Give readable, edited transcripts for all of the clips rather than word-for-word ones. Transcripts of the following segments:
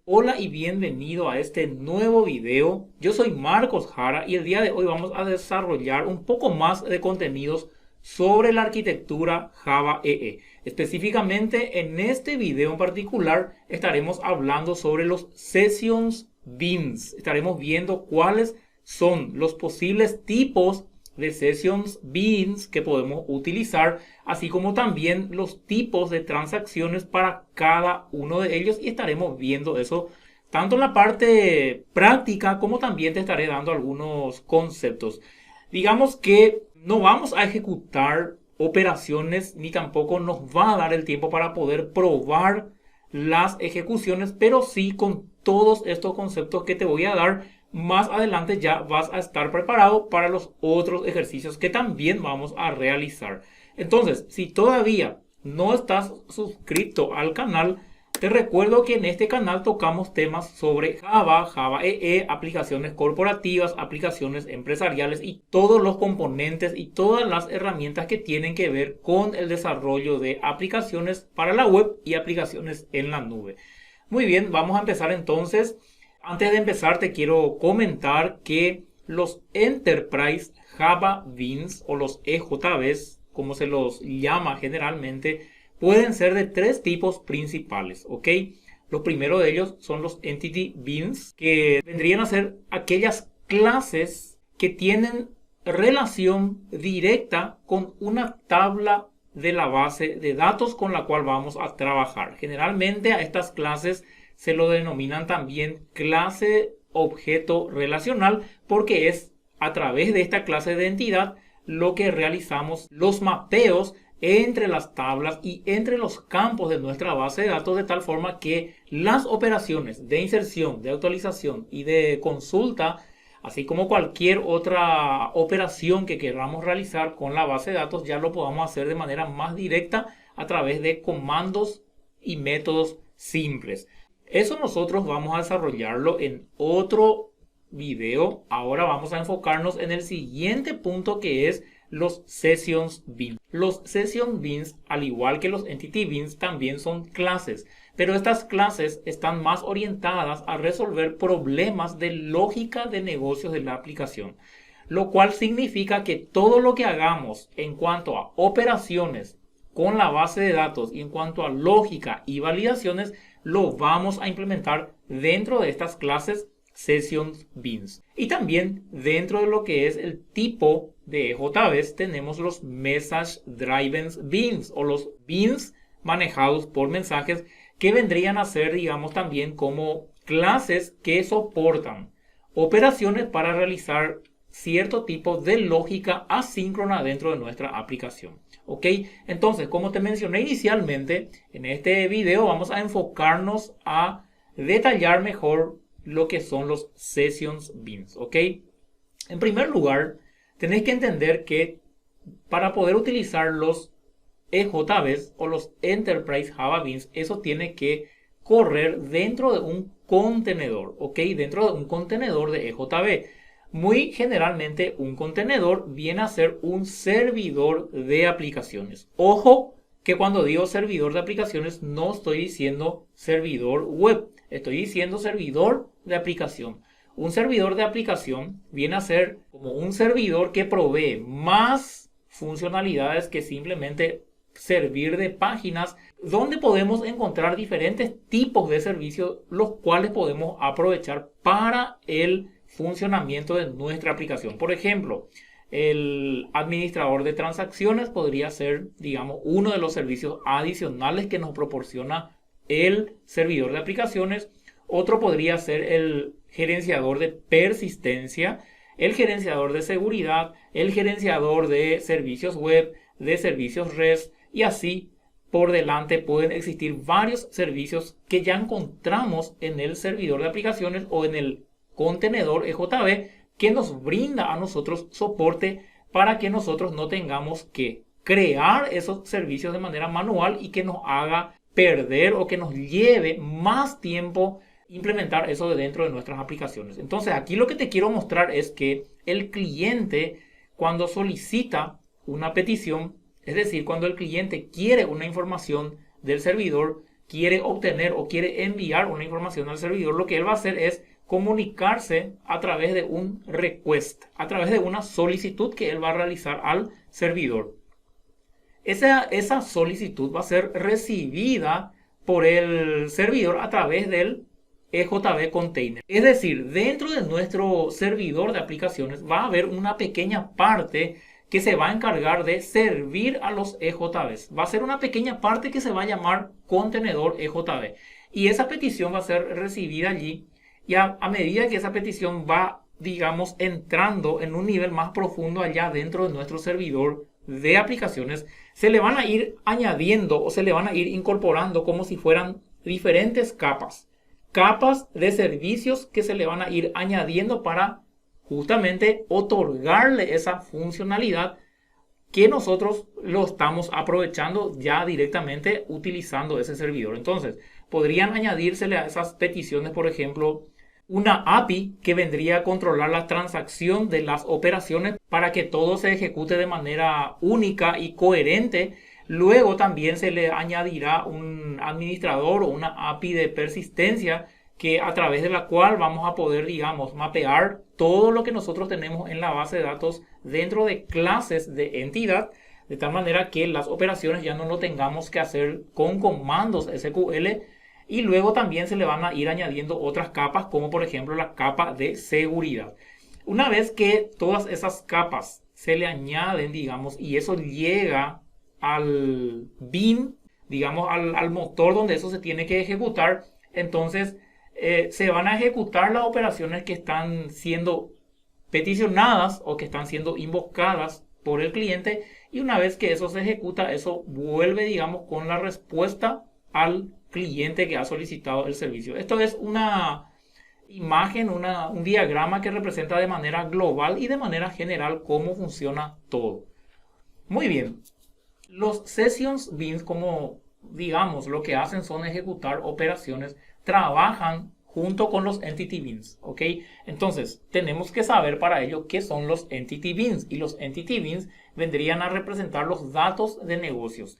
Hola y bienvenido a este nuevo video. Yo soy Marcos Jara y el día de hoy vamos a desarrollar un poco más de contenidos sobre la arquitectura Java EE. Específicamente en este video en particular estaremos hablando sobre los Sessions Beans. Estaremos viendo cuáles son los posibles tipos de Sessions Beans que podemos utilizar, así como también los tipos de transacciones para cada uno de ellos, y estaremos viendo eso tanto en la parte práctica como también te estaré dando algunos conceptos. Digamos que no vamos a ejecutar operaciones ni tampoco nos va a dar el tiempo para poder probar las ejecuciones, pero sí con todos estos conceptos que te voy a dar más adelante ya vas a estar preparado para los otros ejercicios que también vamos a realizar. Entonces, si todavía no estás suscrito al canal, te recuerdo que en este canal tocamos temas sobre Java, Java EE, aplicaciones corporativas, aplicaciones empresariales y todos los componentes y todas las herramientas que tienen que ver con el desarrollo de aplicaciones para la web y aplicaciones en la nube. Muy bien, vamos a empezar entonces. Antes de empezar te quiero comentar que los Enterprise Java Beans o los EJBs, como se los llama generalmente, pueden ser de tres tipos principales, ¿ok? Lo primero de ellos son los Entity Beans, que vendrían a ser aquellas clases que tienen relación directa con una tabla de la base de datos con la cual vamos a trabajar. Generalmente a estas clases se lo denominan también clase objeto relacional porque es a través de esta clase de entidad lo que realizamos los mapeos entre las tablas y entre los campos de nuestra base de datos, de tal forma que las operaciones de inserción, de actualización y de consulta, así como cualquier otra operación que queramos realizar con la base de datos, ya lo podamos hacer de manera más directa a través de comandos y métodos simples. Eso nosotros vamos a desarrollarlo en otro video. Ahora vamos a enfocarnos en el siguiente punto, que es los Sessions Beans. Los Session Beans, al igual que los Entity Beans, también son clases, pero estas clases están más orientadas a resolver problemas de lógica de negocios de la aplicación, lo cual significa que todo lo que hagamos en cuanto a operaciones con la base de datos y en cuanto a lógica y validaciones lo vamos a implementar dentro de estas clases Sessions Beans. Y también dentro de lo que es el tipo de EJBs tenemos los Message Driven Beans o los Beans manejados por mensajes, que vendrían a ser, digamos, también como clases que soportan operaciones para realizar cierto tipo de lógica asíncrona dentro de nuestra aplicación. ¿Ok? Entonces, como te mencioné inicialmente, en este video vamos a enfocarnos a detallar mejor lo que son los Sessions Beans. ¿Ok? En primer lugar, tenéis que entender que para poder utilizar los EJBs o los Enterprise Java Beans, eso tiene que correr dentro de un contenedor. ¿Ok? Dentro de un contenedor de EJB. Muy generalmente un contenedor viene a ser un servidor de aplicaciones. Ojo que cuando digo servidor de aplicaciones no estoy diciendo servidor web, estoy diciendo servidor de aplicación. Un servidor de aplicación viene a ser como un servidor que provee más funcionalidades que simplemente servir de páginas, donde podemos encontrar diferentes tipos de servicios los cuales podemos aprovechar para el funcionamiento de nuestra aplicación. Por ejemplo, el administrador de transacciones podría ser, digamos, uno de los servicios adicionales que nos proporciona el servidor de aplicaciones. Otro podría ser el gerenciador de persistencia, el gerenciador de seguridad, el gerenciador de servicios web, de servicios REST, y así por delante pueden existir varios servicios que ya encontramos en el servidor de aplicaciones o en el contenedor EJB, que nos brinda a nosotros soporte para que nosotros no tengamos que crear esos servicios de manera manual y que nos haga perder o que nos lleve más tiempo implementar eso de dentro de nuestras aplicaciones. Entonces aquí lo que te quiero mostrar es que el cliente, cuando solicita una petición, es decir, cuando el cliente quiere una información del servidor, quiere obtener o quiere enviar una información al servidor, lo que él va a hacer es comunicarse a través de un request, a través de una solicitud que él va a realizar al servidor. Esa solicitud va a ser recibida por el servidor a través del EJB Container. Es decir, dentro de nuestro servidor de aplicaciones va a haber una pequeña parte que se va a encargar de servir a los EJBs. Va a ser una pequeña parte que se va a llamar contenedor EJB. Y esa petición va a ser recibida allí. Y a medida que esa petición va, digamos, entrando en un nivel más profundo allá dentro de nuestro servidor de aplicaciones, se le van a ir añadiendo o se le van a ir incorporando como si fueran diferentes capas. Capas de servicios que se le van a ir añadiendo para justamente otorgarle esa funcionalidad que nosotros lo estamos aprovechando ya directamente utilizando ese servidor. Entonces, podrían añadírsele a esas peticiones, por ejemplo, una API que vendría a controlar la transacción de las operaciones para que todo se ejecute de manera única y coherente. Luego también se le añadirá un administrador o una API de persistencia que a través de la cual vamos a poder, digamos, mapear todo lo que nosotros tenemos en la base de datos dentro de clases de entidad, de tal manera que las operaciones ya no lo tengamos que hacer con comandos SQL. Y luego también se le van a ir añadiendo otras capas, como por ejemplo la capa de seguridad. Una vez que todas esas capas se le añaden, digamos, y eso llega al bin, digamos, al motor donde eso se tiene que ejecutar, entonces se van a ejecutar las operaciones que están siendo peticionadas o que están siendo invocadas por el cliente, y una vez que eso se ejecuta, eso vuelve, digamos, con la respuesta al cliente que ha solicitado el servicio. Esto es una imagen, un diagrama que representa de manera global y de manera general cómo funciona todo. Muy bien. Los Sessions Beans, como digamos, lo que hacen son ejecutar operaciones, trabajan junto con los Entity Beans, ¿ok? Entonces, tenemos que saber para ello qué son los Entity Beans. Y los Entity Beans vendrían a representar los datos de negocios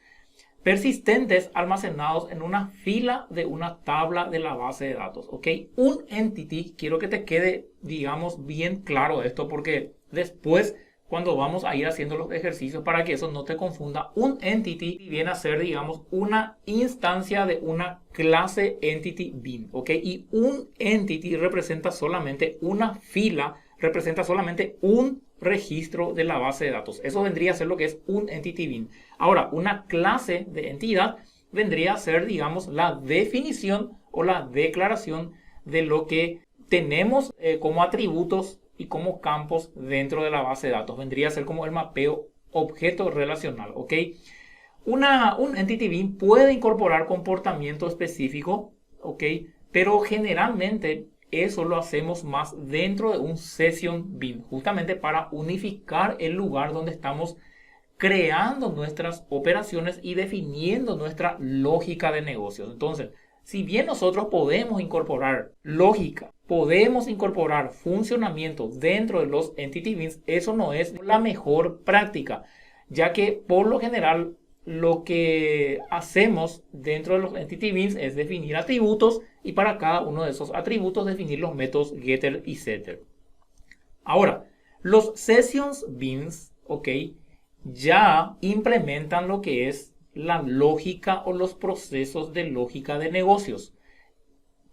persistentes almacenados en una fila de una tabla de la base de datos, ¿ok? Un entity, quiero que te quede, digamos, bien claro esto, porque después, cuando vamos a ir haciendo los ejercicios, para que eso no te confunda, un entity viene a ser, digamos, una instancia de una clase entity bean, ¿ok? Y un entity representa solamente una fila, representa solamente un registro de la base de datos. Eso vendría a ser lo que es un entity bean. Ahora, una clase de entidad vendría a ser, digamos, la definición o la declaración de lo que tenemos como atributos y como campos dentro de la base de datos. Vendría a ser como el mapeo objeto relacional, ¿ok? Un entity bean puede incorporar comportamiento específico, ¿ok? Pero generalmente eso lo hacemos más dentro de un Session Bean, justamente para unificar el lugar donde estamos creando nuestras operaciones y definiendo nuestra lógica de negocios. Entonces, si bien nosotros podemos incorporar lógica, podemos incorporar funcionamiento dentro de los Entity Beans, eso no es la mejor práctica, ya que por lo general lo que hacemos dentro de los Entity Beans es definir atributos y para cada uno de esos atributos definir los métodos getter y setter. Ahora, los Sessions Beans, ¿ok?, ya implementan lo que es la lógica o los procesos de lógica de negocios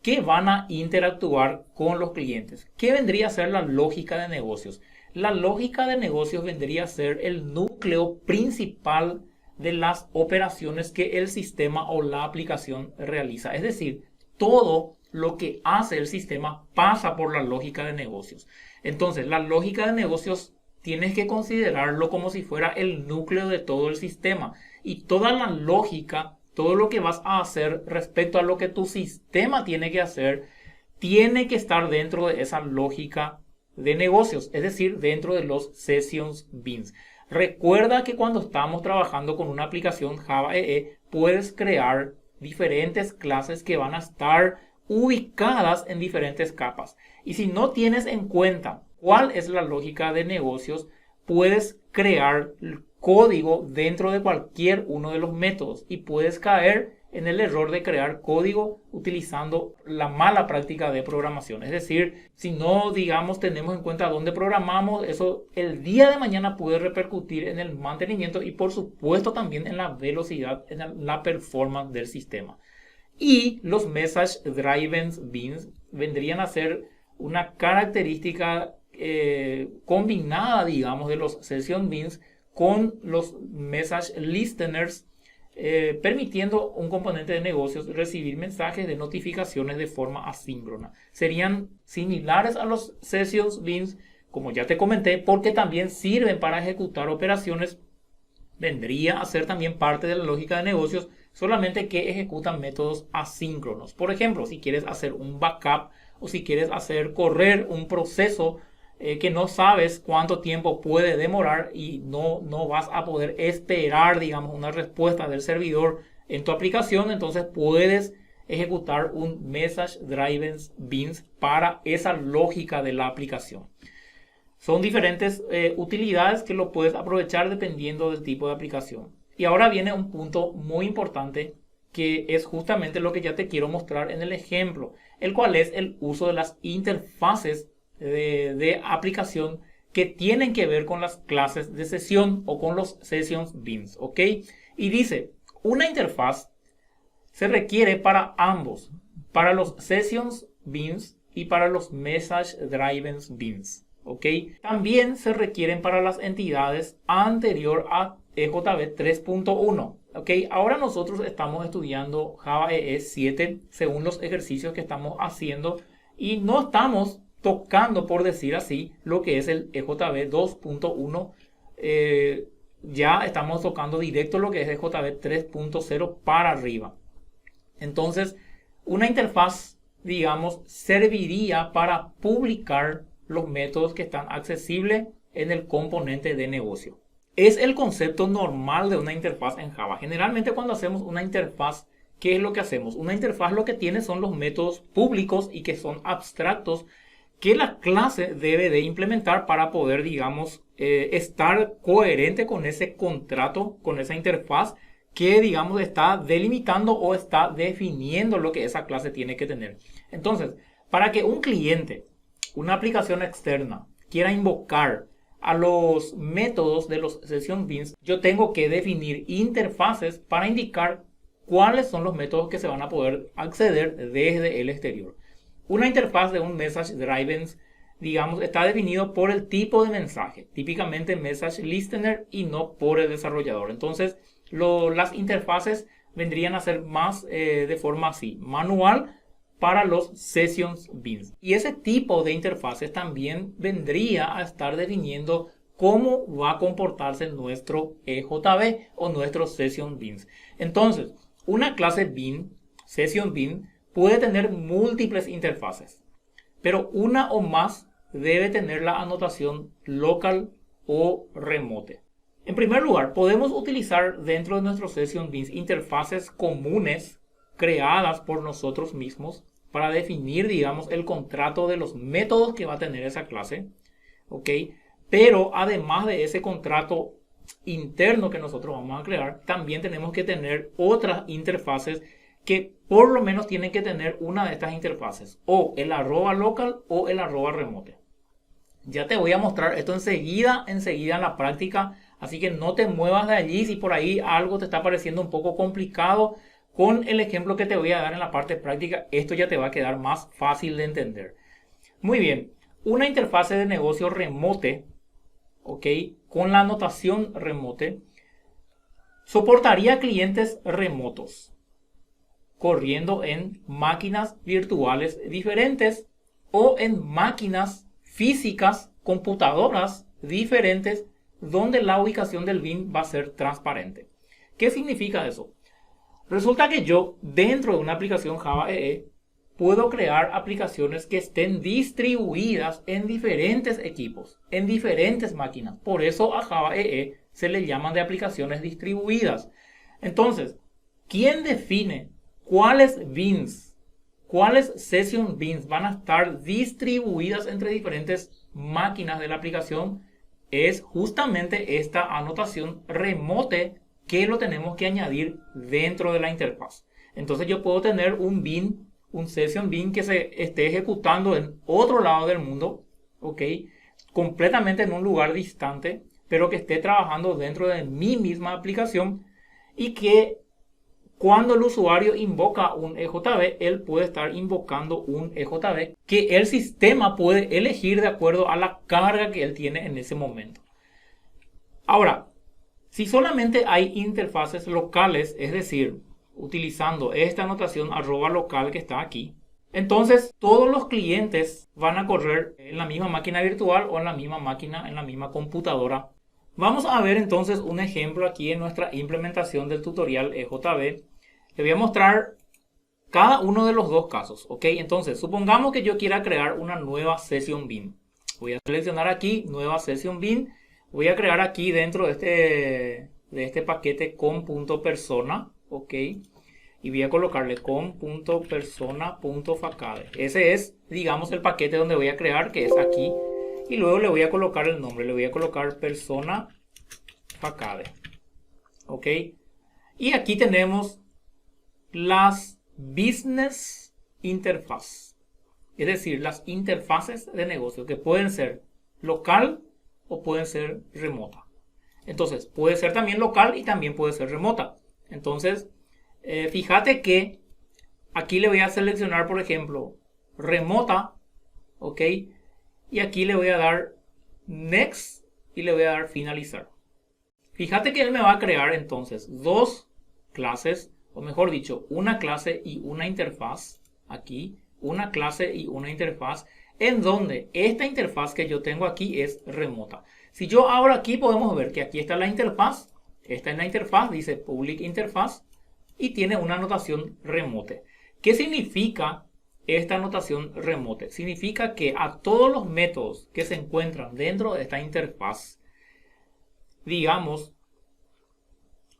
que van a interactuar con los clientes. ¿Qué vendría a ser la lógica de negocios? La lógica de negocios vendría a ser el núcleo principal de las operaciones que el sistema o la aplicación realiza. Es decir, todo lo que hace el sistema pasa por la lógica de negocios. Entonces, la lógica de negocios tienes que considerarlo como si fuera el núcleo de todo el sistema. Y toda la lógica, todo lo que vas a hacer respecto a lo que tu sistema tiene que hacer, tiene que estar dentro de esa lógica de negocios, es decir, dentro de los Sessions Beans. Recuerda que cuando estamos trabajando con una aplicación Java EE, puedes crear diferentes clases que van a estar ubicadas en diferentes capas. Y si no tienes en cuenta cuál es la lógica de negocios, puedes crear código dentro de cualquier uno de los métodos y puedes caer en el error de crear código utilizando la mala práctica de programación. Es decir, si no, digamos, tenemos en cuenta dónde programamos, eso el día de mañana puede repercutir en el mantenimiento y por supuesto también en la velocidad, en la performance del sistema. Y los Message Driven Beans vendrían a ser una característica combinada, digamos, de los Session Beans con los Message Listeners, permitiendo un componente de negocios recibir mensajes de notificaciones de forma asíncrona. Serían similares a los Sessions Beans, como ya te comenté, porque también sirven para ejecutar operaciones. Vendría a ser también parte de la lógica de negocios, solamente que ejecutan métodos asíncronos. Por ejemplo, si quieres hacer un backup o si quieres hacer correr un proceso que no sabes cuánto tiempo puede demorar y no vas a poder esperar, digamos, una respuesta del servidor en tu aplicación, entonces puedes ejecutar un Message Driven Beans para esa lógica de la aplicación. Son diferentes utilidades que lo puedes aprovechar dependiendo del tipo de aplicación. Y ahora viene un punto muy importante que es justamente lo que ya te quiero mostrar en el ejemplo, el cual es el uso de las interfaces de aplicación que tienen que ver con las clases de sesión o con los Sessions Beans, ¿ok? Y dice, una interfaz se requiere para ambos, para los Sessions Beans y para los Message Driven Beans, ¿ok? También se requieren para las entidades anterior a EJB 3.1. ¿Ok? Ahora nosotros estamos estudiando Java EE 7 según los ejercicios que estamos haciendo y no estamos tocando, por decir así, lo que es el EJB 2.1. Ya estamos tocando directo lo que es EJB 3.0 para arriba. Entonces, una interfaz, digamos, serviría para publicar los métodos que están accesibles en el componente de negocio. Es el concepto normal de una interfaz en Java. Generalmente cuando hacemos una interfaz, ¿qué es lo que hacemos? Una interfaz lo que tiene son los métodos públicos y que son abstractos que la clase debe de implementar para poder, digamos, estar coherente con ese contrato, con esa interfaz que, digamos, está delimitando o está definiendo lo que esa clase tiene que tener. Entonces, para que un cliente, una aplicación externa, quiera invocar a los métodos de los Session Beans, yo tengo que definir interfaces para indicar cuáles son los métodos que se van a poder acceder desde el exterior. Una interfaz de un Message Driven, digamos, está definido por el tipo de mensaje, típicamente Message Listener y no por el desarrollador. Entonces, las interfaces vendrían a ser más de forma así, manual, para los Sessions Beans. Y ese tipo de interfaces también vendría a estar definiendo cómo va a comportarse nuestro EJB o nuestro Session Beans. Entonces, una clase Bean, Session Bean, puede tener múltiples interfaces, pero una o más debe tener la anotación local o remote. En primer lugar, podemos utilizar dentro de nuestro Session Beans interfaces comunes creadas por nosotros mismos para definir, digamos, el contrato de los métodos que va a tener esa clase, ¿ok? Pero además de ese contrato interno que nosotros vamos a crear, también tenemos que tener otras interfaces que por lo menos tienen que tener una de estas interfaces, o el @local o el @remote. Ya te voy a mostrar esto enseguida en la práctica, así que no te muevas de allí si por ahí algo te está pareciendo un poco complicado. Con el ejemplo que te voy a dar en la parte práctica, esto ya te va a quedar más fácil de entender. Muy bien, una interfase de negocio remote, ¿ok? Con la anotación remote, soportaría clientes remotos, corriendo en máquinas virtuales diferentes o en máquinas físicas, computadoras diferentes, donde la ubicación del bin va a ser transparente. ¿Qué significa eso? Resulta que yo, dentro de una aplicación Java EE, puedo crear aplicaciones que estén distribuidas en diferentes equipos, en diferentes máquinas. Por eso a Java EE se le llaman de aplicaciones distribuidas. Entonces, ¿quién define cuáles beans, cuáles session beans van a estar distribuidas entre diferentes máquinas de la aplicación? Es justamente esta anotación remote que lo tenemos que añadir dentro de la interfaz. Entonces yo puedo tener un bin, un session bin que se esté ejecutando en otro lado del mundo, ¿ok? Completamente en un lugar distante, pero que esté trabajando dentro de mi misma aplicación y que cuando el usuario invoca un EJB, él puede estar invocando un EJB que el sistema puede elegir de acuerdo a la carga que él tiene en ese momento. Ahora, si solamente hay interfaces locales, es decir, utilizando esta anotación @local que está aquí, entonces todos los clientes van a correr en la misma máquina virtual o en la misma máquina, en la misma computadora. Vamos a ver entonces un ejemplo aquí en nuestra implementación del tutorial EJB. Le voy a mostrar cada uno de los dos casos, ¿ok? Entonces, supongamos que yo quiera crear una nueva session bin. Voy a seleccionar aquí, nueva session bin. Voy a crear aquí dentro de este paquete com.persona, ¿ok? Y voy a colocarle com.persona.facade. Ese es, digamos, el paquete donde voy a crear, que es aquí. Y luego le voy a colocar el nombre, le voy a colocar persona facade, ¿ok? Y aquí tenemos las business interface, es decir, las interfaces de negocio que pueden ser local o pueden ser remota. Entonces, puede ser también local y también puede ser remota. Entonces, fíjate que aquí le voy a seleccionar, por ejemplo, remota, ¿ok? Y aquí le voy a dar next y le voy a dar finalizar. Fíjate que él me va a crear entonces dos clases, o mejor dicho, una clase y una interfaz, aquí, una clase y una interfaz, en donde esta interfaz que yo tengo aquí es remota. Si yo abro aquí, podemos ver que aquí está la interfaz, esta es la interfaz, dice public interfaz, y tiene una anotación remote. ¿Qué significa esta anotación remote? Significa que a todos los métodos que se encuentran dentro de esta interfaz, digamos,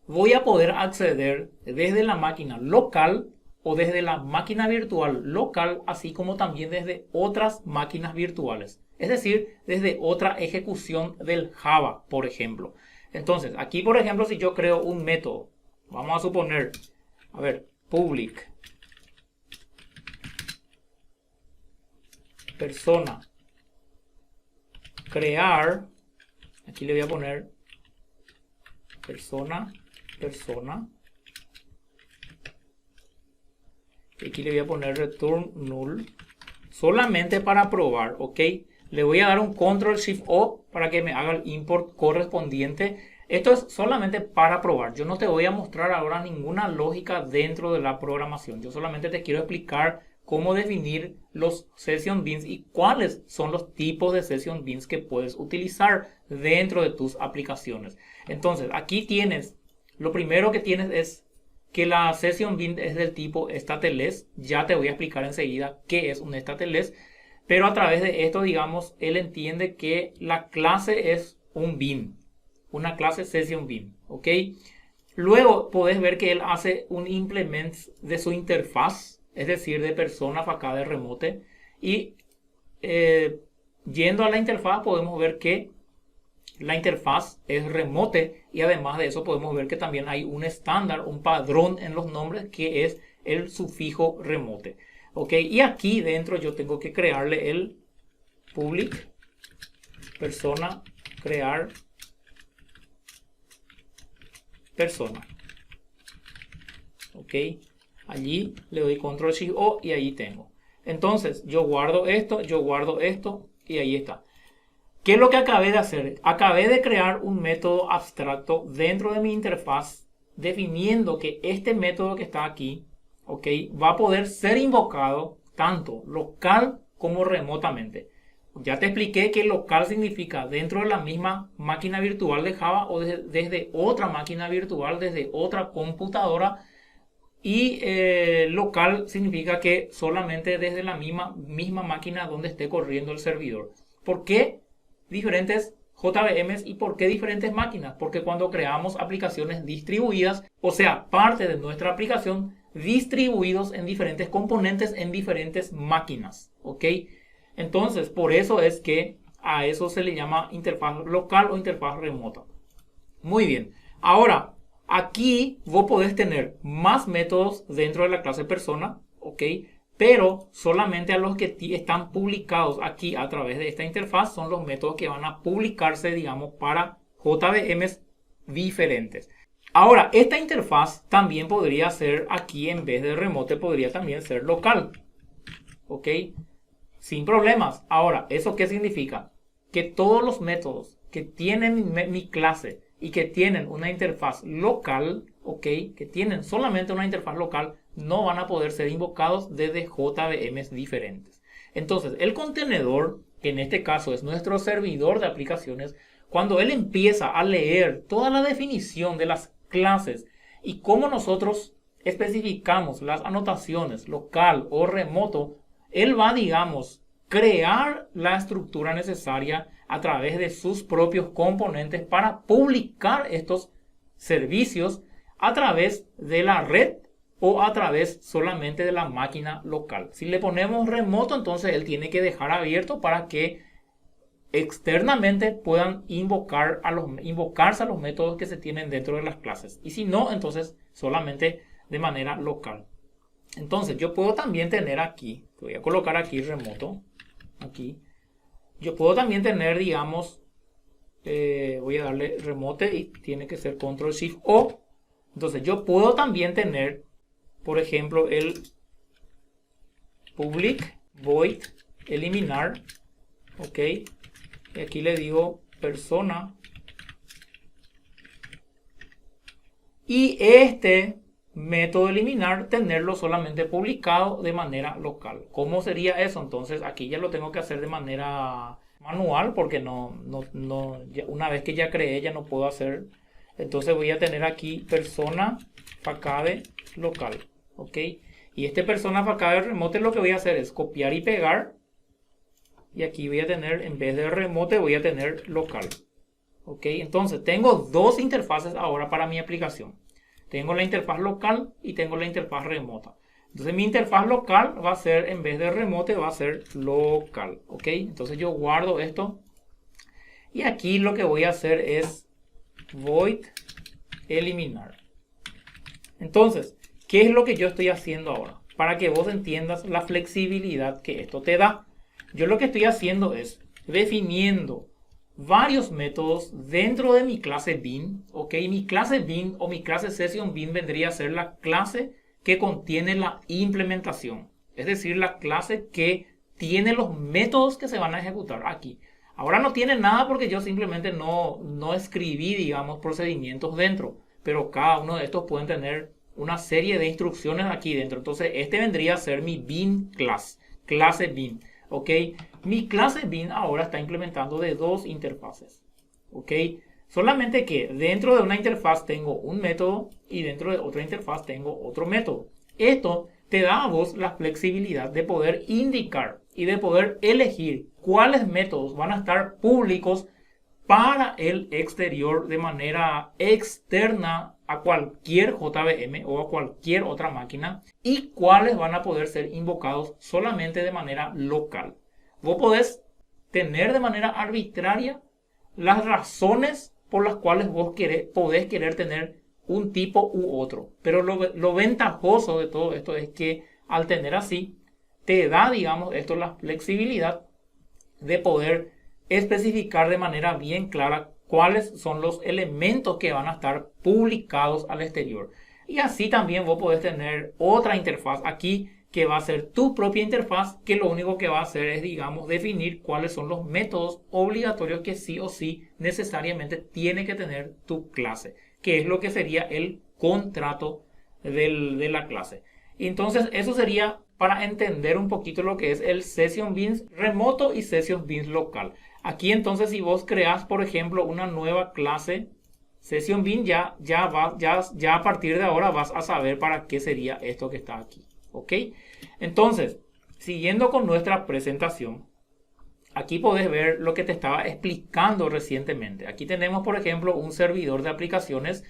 voy a poder acceder desde la máquina local o desde la máquina virtual local, así como también desde otras máquinas virtuales. Es decir, desde otra ejecución del Java, por ejemplo. Entonces, aquí, por ejemplo, si yo creo un método, vamos a suponer, a ver, public persona crear, aquí le voy a poner persona, y aquí le voy a poner return null, solamente para probar, ok. Le voy a dar un control shift O para que me haga el import correspondiente. Esto es solamente para probar. Yo no te voy a mostrar ahora ninguna lógica dentro de la programación. Yo solamente te quiero explicar cómo definir los session bins y cuáles son los tipos de session bins que puedes utilizar dentro de tus aplicaciones. Entonces, aquí tienes, lo primero que tienes es que la session bin es del tipo stateless. Ya te voy a explicar enseguida qué es un stateless. Pero a través de esto, digamos, él entiende que la clase es un bin, una clase session bin, ¿ok? Luego podés ver que él hace un implement de su interfaz, es decir, de persona facade remote. Y yendo a la interfaz podemos ver que la interfaz es remote y además de eso podemos ver que también hay un estándar, un padrón en los nombres que es el sufijo remote. Ok, y aquí dentro yo tengo que crearle el public persona crear persona. Ok, allí le doy control shift O y ahí tengo. Entonces yo guardo esto y ahí está. ¿Qué es lo que acabé de hacer? Acabé de crear un método abstracto dentro de mi interfaz definiendo que este método que está aquí, ¿ok?, va a poder ser invocado tanto local como remotamente. Ya te expliqué que local significa dentro de la misma máquina virtual de Java o desde otra máquina virtual, desde otra computadora. Y local significa que solamente desde la misma máquina donde esté corriendo el servidor. ¿Por qué diferentes JVMs y por qué diferentes máquinas? Porque cuando creamos aplicaciones distribuidas, o sea, parte de nuestra aplicación, distribuidos en diferentes componentes en diferentes máquinas, ¿ok? Entonces, por eso es que a eso se le llama interfaz local o interfaz remota. Muy bien. Ahora, Aquí vos podés tener más métodos dentro de la clase persona, ¿ok? Pero solamente a los que están publicados aquí a través de esta interfaz son los métodos que van a publicarse, digamos, para JVMs diferentes. Ahora, esta interfaz también podría ser aquí, en vez de remote, podría también ser local, ¿ok? Sin problemas. Ahora, ¿eso qué significa? Que todos los métodos que tienen mi clase y que tienen una interfaz local, ¿ok? Que tienen solamente una interfaz local, no van a poder ser invocados desde JVMs diferentes. Entonces, el contenedor, que en este caso es nuestro servidor de aplicaciones, cuando él empieza a leer toda la definición de las clases y cómo nosotros especificamos las anotaciones local o remoto, él va, digamos, crear la estructura necesaria a través de sus propios componentes para publicar estos servicios a través de la red o a través solamente de la máquina local. Si le ponemos remoto, entonces él tiene que dejar abierto para que externamente puedan invocarse a los métodos que se tienen dentro de las clases. Y si no, entonces solamente de manera local. Entonces yo puedo también tener aquí, voy a colocar aquí remoto, aquí. Yo puedo también tener, digamos, voy a darle remote y tiene que ser control shift O. Entonces yo puedo también tener, por ejemplo, el public void eliminar, ok, y aquí le digo persona, y este método eliminar tenerlo solamente publicado de manera local. ¿Cómo sería eso? Entonces aquí ya lo tengo que hacer de manera manual porque una vez que ya creé ya no puedo hacer. Entonces voy a tener aquí persona facade local, ok, y este persona facade remote lo que voy a hacer es copiar y pegar, y aquí voy a tener, en vez de remote voy a tener local, ok. Entonces tengo dos interfaces ahora para mi aplicación. Tengo la interfaz local y tengo la interfaz remota. Entonces mi interfaz local va a ser, en vez de remote, va a ser local, ok. Entonces yo guardo esto y aquí lo que voy a hacer es void eliminar. Entonces, ¿qué es lo que yo estoy haciendo ahora? Para que vos entiendas la flexibilidad que esto te da. Yo lo que estoy haciendo es definiendo varios métodos dentro de mi clase Bean, ok. Mi clase Bean o mi clase Session Bean vendría a ser la clase que contiene la implementación, es decir, la clase que tiene los métodos que se van a ejecutar aquí. Ahora no tiene nada porque yo simplemente no escribí, digamos, procedimientos dentro, pero cada uno de estos pueden tener una serie de instrucciones aquí dentro. Entonces este vendría a ser mi Bean class, clase Bean, ok. Mi clase Bean ahora está implementando de dos interfaces, ok. Solamente que dentro de una interfaz tengo un método y dentro de otra interfaz tengo otro método. Esto te da a vos la flexibilidad de poder indicar y de poder elegir cuáles métodos van a estar públicos para el exterior de manera externa a cualquier JVM o a cualquier otra máquina y cuáles van a poder ser invocados solamente de manera local. Vos podés tener de manera arbitraria las razones por las cuales vos podés querer tener un tipo u otro. Pero lo ventajoso de todo esto es que al tener así, te da, digamos, esto la flexibilidad de poder especificar de manera bien clara cuáles son los elementos que van a estar publicados al exterior. Y así también vos podés tener otra interfaz aquí que va a ser tu propia interfaz, que lo único que va a hacer es, digamos, definir cuáles son los métodos obligatorios que sí o sí necesariamente tiene que tener tu clase, que es lo que sería el contrato de la clase. Entonces eso sería para entender un poquito lo que es el Session Beans remoto y Session Beans local. Aquí entonces si vos creas, por ejemplo, una nueva clase Session Bean, ya a partir de ahora vas a saber para qué sería esto que está aquí. ¿Ok? Entonces, siguiendo con nuestra presentación, aquí podés ver lo que te estaba explicando recientemente. Aquí tenemos, por ejemplo, un servidor de aplicaciones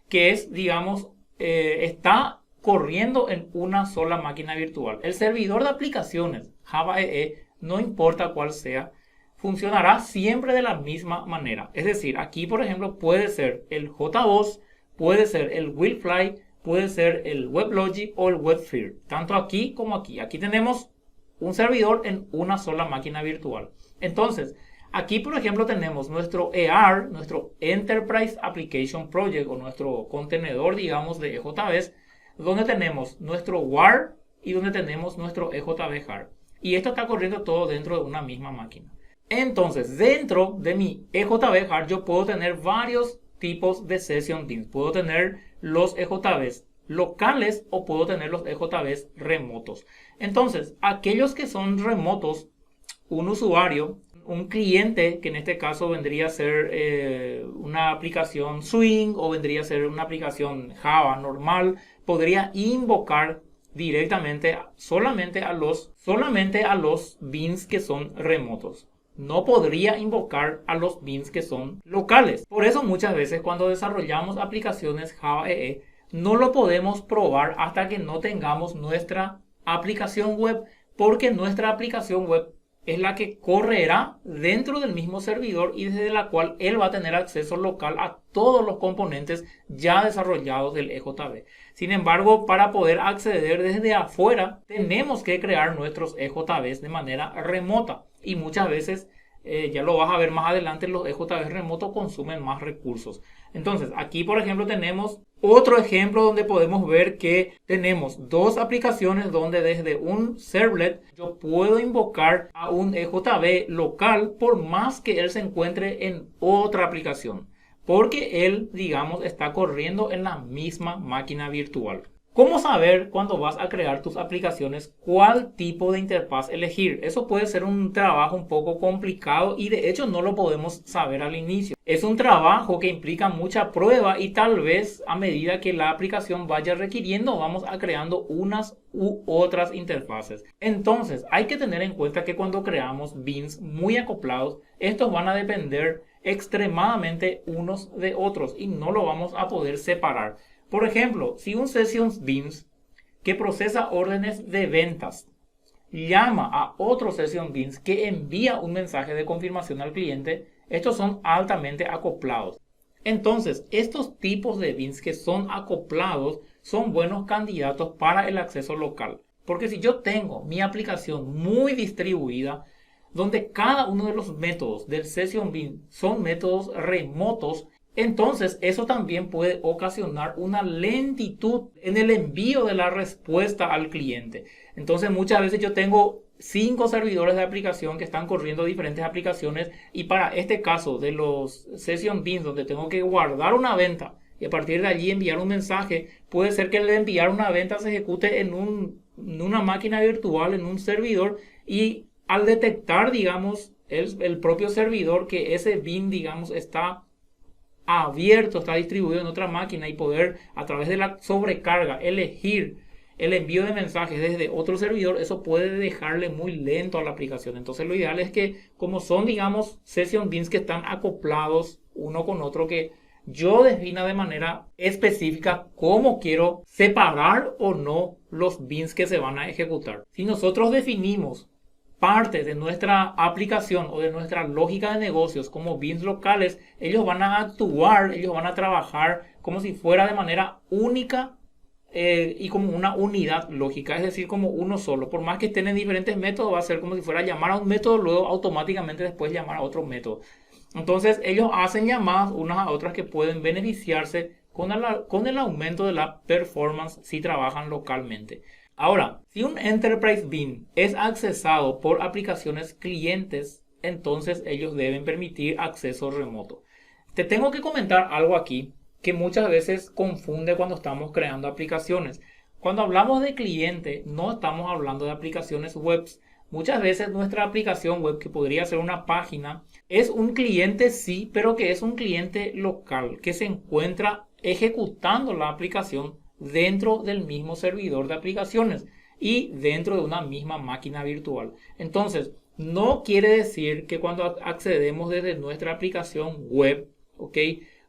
que es, digamos, está corriendo en una sola máquina virtual. El servidor de aplicaciones Java EE, no importa cuál sea, funcionará siempre de la misma manera. Es decir, aquí, por ejemplo, puede ser el JBoss, puede ser el Willfly, puede ser el WebLogic o el WebFear, tanto aquí como aquí. Aquí tenemos un servidor en una sola máquina virtual. Entonces, aquí por ejemplo tenemos nuestro EAR, nuestro Enterprise Application Project o nuestro contenedor, digamos, de EJBs, donde tenemos nuestro WAR y donde tenemos nuestro EJB-HAR. Y esto está corriendo todo dentro de una misma máquina. Entonces, dentro de mi EJB-HAR yo puedo tener varios tipos de Session Beans. Puedo tener los EJBs locales o puedo tener los EJBs remotos. Entonces, aquellos que son remotos, un usuario, un cliente, que en este caso vendría a ser una aplicación Swing o vendría a ser una aplicación Java normal, podría invocar directamente solamente a los beans que son remotos. No podría invocar a los beans que son locales. Por eso muchas veces cuando desarrollamos aplicaciones Java EE no lo podemos probar hasta que no tengamos nuestra aplicación web, porque nuestra aplicación web es la que correrá dentro del mismo servidor y desde la cual él va a tener acceso local a todos los componentes ya desarrollados del EJB. Sin embargo, para poder acceder desde afuera, tenemos que crear nuestros EJBs de manera remota. Y muchas veces, ya lo vas a ver más adelante, los EJBs remotos consumen más recursos. Entonces, aquí por ejemplo tenemos otro ejemplo donde podemos ver que tenemos dos aplicaciones donde desde un servlet yo puedo invocar a un EJB local por más que él se encuentre en otra aplicación, porque él, digamos, está corriendo en la misma máquina virtual. ¿Cómo saber cuando vas a crear tus aplicaciones cuál tipo de interfaz elegir? Eso puede ser un trabajo un poco complicado y de hecho no lo podemos saber al inicio. Es un trabajo que implica mucha prueba y tal vez a medida que la aplicación vaya requiriendo vamos a creando unas u otras interfaces. Entonces hay que tener en cuenta que cuando creamos beans muy acoplados, estos van a depender extremadamente unos de otros y no lo vamos a poder separar. Por ejemplo, si un Sessions Beans que procesa órdenes de ventas llama a otro Session Beans que envía un mensaje de confirmación al cliente, estos son altamente acoplados. Entonces, estos tipos de beans que son acoplados son buenos candidatos para el acceso local. Porque si yo tengo mi aplicación muy distribuida, donde cada uno de los métodos del Session Bean son métodos remotos, entonces eso también puede ocasionar una lentitud en el envío de la respuesta al cliente. Entonces muchas veces yo tengo 5 servidores de aplicación que están corriendo diferentes aplicaciones y para este caso de los Session Beans donde tengo que guardar una venta y a partir de allí enviar un mensaje, puede ser que el de enviar una venta se ejecute en una máquina virtual, en un servidor, y al detectar, digamos, el propio servidor que ese bean, digamos, está abierto, está distribuido en otra máquina y poder a través de la sobrecarga elegir el envío de mensajes desde otro servidor, eso puede dejarle muy lento a la aplicación. Entonces lo ideal es que como son, digamos, Session Beans que están acoplados uno con otro, que yo defina de manera específica cómo quiero separar o no los beans que se van a ejecutar. Si nosotros definimos parte de nuestra aplicación o de nuestra lógica de negocios como beans locales, ellos van a actuar, ellos van a trabajar como si fuera de manera única y como una unidad lógica, es decir, como uno solo. Por más que estén en diferentes métodos, va a ser como si fuera llamar a un método, luego automáticamente después llamar a otro método. Entonces ellos hacen llamadas unas a otras que pueden beneficiarse con el aumento de la performance si trabajan localmente. Ahora, si un Enterprise Bean es accesado por aplicaciones clientes, entonces ellos deben permitir acceso remoto. Te tengo que comentar algo aquí que muchas veces confunde cuando estamos creando aplicaciones. Cuando hablamos de cliente, no estamos hablando de aplicaciones web. Muchas veces nuestra aplicación web, que podría ser una página, es un cliente sí, pero que es un cliente local, que se encuentra ejecutando la aplicación dentro del mismo servidor de aplicaciones y dentro de una misma máquina virtual. Entonces, no quiere decir que cuando accedemos desde nuestra aplicación web, ¿ok?,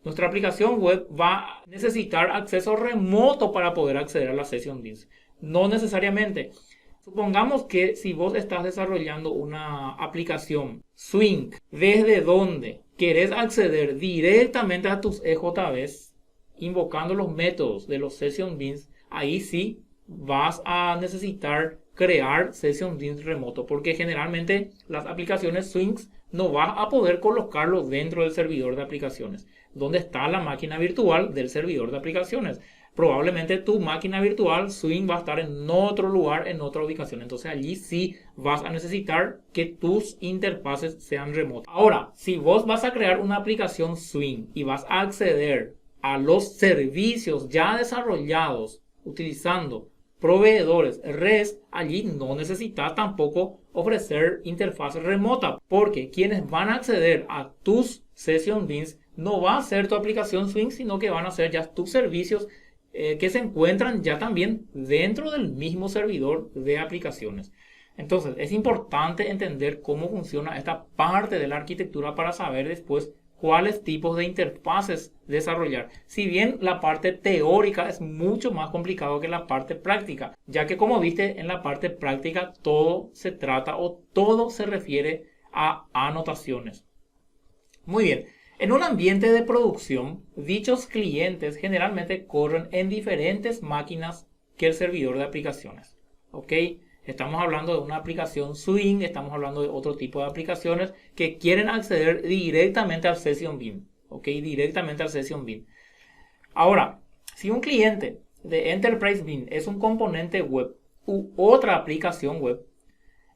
nuestra aplicación web va a necesitar acceso remoto para poder acceder a la Session Beans. No necesariamente. Supongamos que si vos estás desarrollando una aplicación Swing, desde donde querés acceder directamente a tus EJBs, invocando los métodos de los Session Beans, ahí sí vas a necesitar crear Session Beans remoto, porque generalmente las aplicaciones Swings no vas a poder colocarlo dentro del servidor de aplicaciones, donde está la máquina virtual del servidor de aplicaciones. Probablemente tu máquina virtual Swing va a estar en otro lugar, en otra ubicación. Entonces allí sí vas a necesitar que tus interfaces sean remotas. Ahora, si vos vas a crear una aplicación Swing y vas a acceder a los servicios ya desarrollados utilizando proveedores REST, allí no necesitas tampoco ofrecer interfaz remota, porque quienes van a acceder a tus Session Beans no va a ser tu aplicación Swing, sino que van a ser ya tus servicios que se encuentran ya también dentro del mismo servidor de aplicaciones. Entonces es importante entender cómo funciona esta parte de la arquitectura para saber después cuáles tipos de interfaces desarrollar. Si bien la parte teórica es mucho más complicado que la parte práctica, ya que como viste en la parte práctica todo se trata o todo se refiere a anotaciones. Muy bien. En un ambiente de producción, dichos clientes generalmente corren en diferentes máquinas que el servidor de aplicaciones. ¿Ok? Estamos hablando de una aplicación Swing, estamos hablando de otro tipo de aplicaciones que quieren acceder directamente al Session Bean. ¿Ok? Directamente al Session Bean. Ahora, si un cliente de Enterprise Bean es un componente web u otra aplicación web,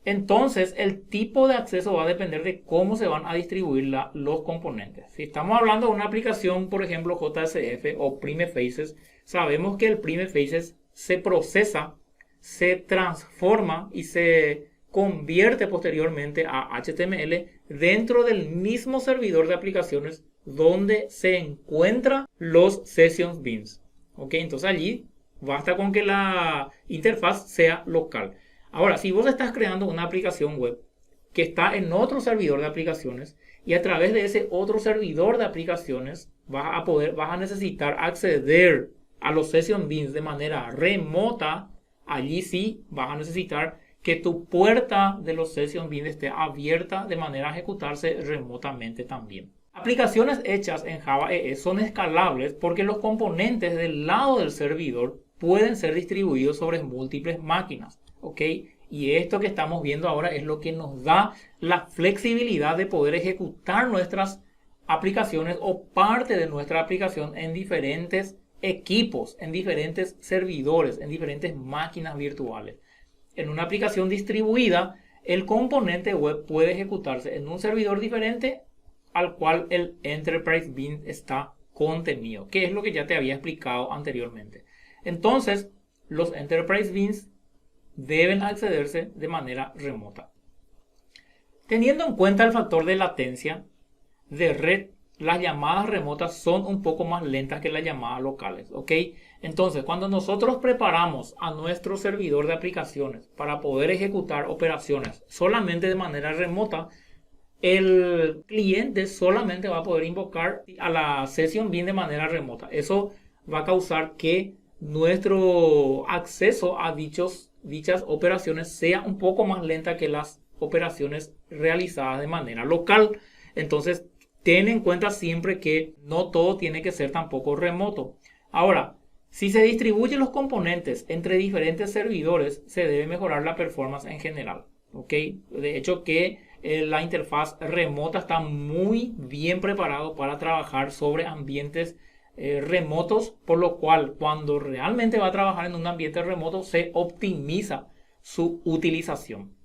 entonces el tipo de acceso va a depender de cómo se van a distribuir los componentes. Si estamos hablando de una aplicación, por ejemplo JSF o Primefaces, sabemos que el Primefaces se procesa, se transforma y se convierte posteriormente a HTML dentro del mismo servidor de aplicaciones donde se encuentran los Session Beans. ¿Ok? Entonces allí basta con que la interfaz sea local. Ahora, si vos estás creando una aplicación web que está en otro servidor de aplicaciones y a través de ese otro servidor de aplicaciones vas a necesitar acceder a los Session Beans de manera remota, allí sí vas a necesitar que tu puerta de los Session Beans esté abierta de manera a ejecutarse remotamente también. Aplicaciones hechas en Java EE son escalables porque los componentes del lado del servidor pueden ser distribuidos sobre múltiples máquinas. ¿Ok? Y esto que estamos viendo ahora es lo que nos da la flexibilidad de poder ejecutar nuestras aplicaciones o parte de nuestra aplicación en diferentes equipos, en diferentes servidores, en diferentes máquinas virtuales. En una aplicación distribuida, el componente web puede ejecutarse en un servidor diferente al cual el Enterprise Bean está contenido, que es lo que ya te había explicado anteriormente. Entonces, los Enterprise Beans deben accederse de manera remota. Teniendo en cuenta el factor de latencia de red, las llamadas remotas son un poco más lentas que las llamadas locales. ¿Ok? Entonces, cuando nosotros preparamos a nuestro servidor de aplicaciones para poder ejecutar operaciones solamente de manera remota, el cliente solamente va a poder invocar a la Session Bean de manera remota. Eso va a causar que nuestro acceso a dichas operaciones sea un poco más lenta que las operaciones realizadas de manera local. Entonces, ten en cuenta siempre que no todo tiene que ser tampoco remoto. Ahora, si se distribuyen los componentes entre diferentes servidores, se debe mejorar la performance en general. ¿Ok? De hecho que la interfaz remota está muy bien preparado para trabajar sobre ambientes remotos, por lo cual cuando realmente va a trabajar en un ambiente remoto se optimiza su utilización.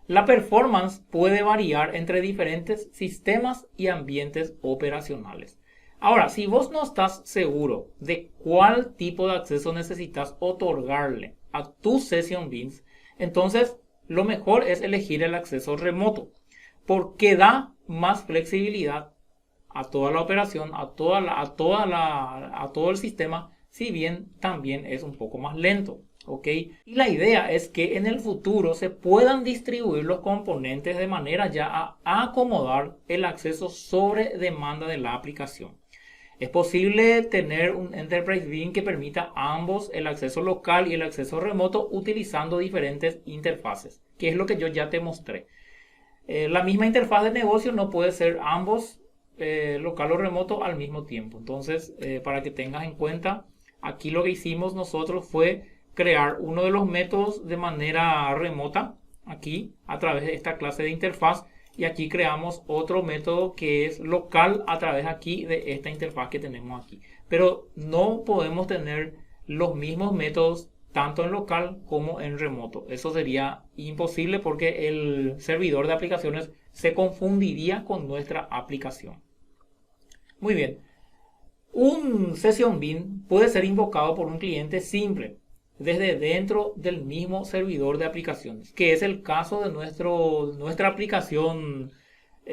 La performance puede variar entre diferentes sistemas y ambientes operacionales. Ahora, si vos no estás seguro de cuál tipo de acceso necesitas otorgarle a tus Session Beans, entonces lo mejor es elegir el acceso remoto, porque da más flexibilidad a toda la operación, a todo el sistema, si bien también es un poco más lento. ¿Ok? Y la idea es que en el futuro se puedan distribuir los componentes de manera ya a acomodar el acceso sobre demanda de la aplicación. Es posible tener un Enterprise Bean que permita ambos, el acceso local y el acceso remoto, utilizando diferentes interfaces, que es lo que yo ya te mostré. La misma interfaz de negocio no puede ser ambos local o remoto al mismo tiempo. Entonces, para que tengas en cuenta, aquí lo que hicimos nosotros fue crear uno de los métodos de manera remota, aquí a través de esta clase de interfaz, y aquí creamos otro método que es local a través aquí de esta interfaz que tenemos aquí. Pero no podemos tener los mismos métodos tanto en local como en remoto. Eso sería imposible porque el servidor de aplicaciones se confundiría con nuestra aplicación. Muy bien. Un Session Bean puede ser invocado por un cliente simple desde dentro del mismo servidor de aplicaciones, que es el caso de nuestra aplicación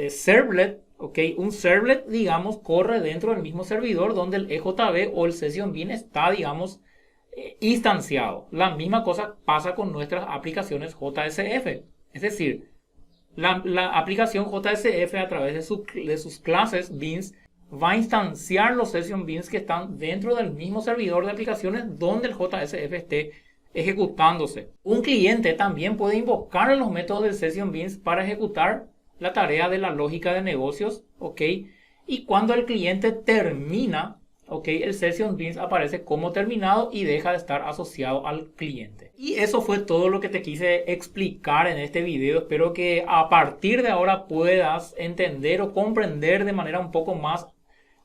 Servlet. Okay, un servlet, digamos, corre dentro del mismo servidor donde el EJB o el Session Bean está, digamos, instanciado. La misma cosa pasa con nuestras aplicaciones JSF. Es decir, la aplicación JSF a través de sus clases beans va a instanciar los Session Beans que están dentro del mismo servidor de aplicaciones donde el JSF esté ejecutándose. Un cliente también puede invocar los métodos del Session Beans para ejecutar la tarea de la lógica de negocios, ¿ok? Y cuando el cliente termina, ¿ok? El Session Beans aparece como terminado y deja de estar asociado al cliente. Y eso fue todo lo que te quise explicar en este video. Espero que a partir de ahora puedas entender o comprender de manera un poco más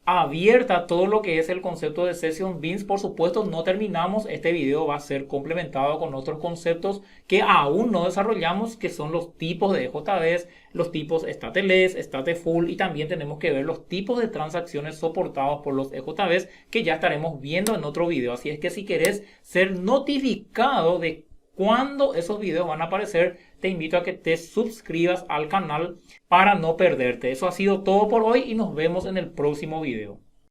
abierta todo lo que es el concepto de Session Beans. Por supuesto, no terminamos. Este video va a ser complementado con otros conceptos que aún no desarrollamos, que son los tipos de EJBs, los tipos stateless, stateful, y también tenemos que ver los tipos de transacciones soportados por los EJBs que ya estaremos viendo en otro video. Así es que si querés ser notificado de cuando esos videos van a aparecer, te invito a que te suscribas al canal para no perderte. Eso ha sido todo por hoy y nos vemos en el próximo video.